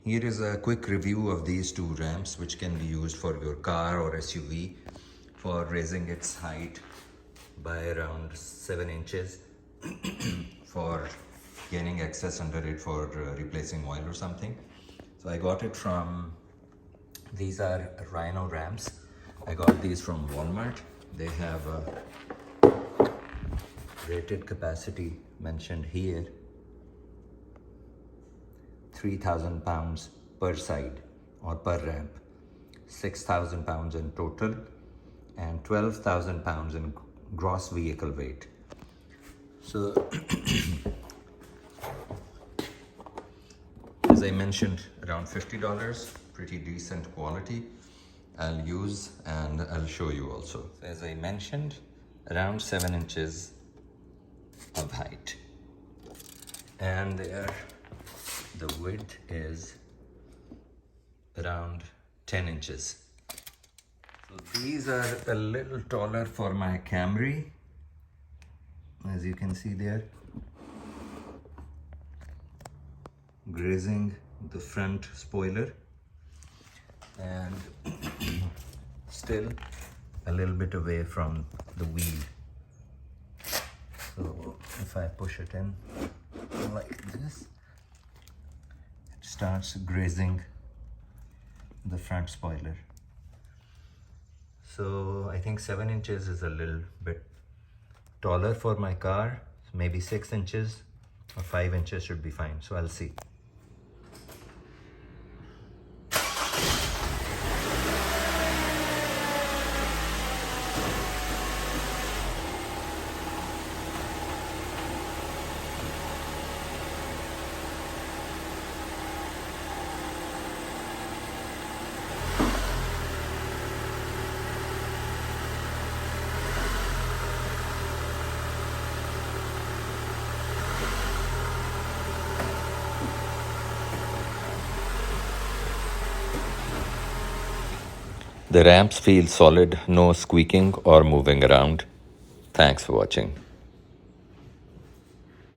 Here is a quick review of these two ramps, which can be used for your car or SUV for raising its height by around 7 inches for gaining access under it for replacing oil or something. So I got it from, these are Rhino ramps. I got these from Walmart. They have a rated capacity mentioned here, 3,000 pounds per side or per ramp, 6,000 pounds in total, and 12,000 pounds in gross vehicle weight. So as I mentioned, around $50, pretty decent quality. I'll use and I'll show you also. As I mentioned, around 7 inches of height, and the width is around 10 inches. So these are a little taller for my Camry, as you can see there, grazing the front spoiler, and still a little bit away from the wheel. So if I push it in like this, it starts grazing the front spoiler. So I think 7 inches is a little bit taller for my car. Maybe 6 inches or 5 inches should be fine. So I'll see. The ramps feel solid, no squeaking or moving around. Thanks for watching.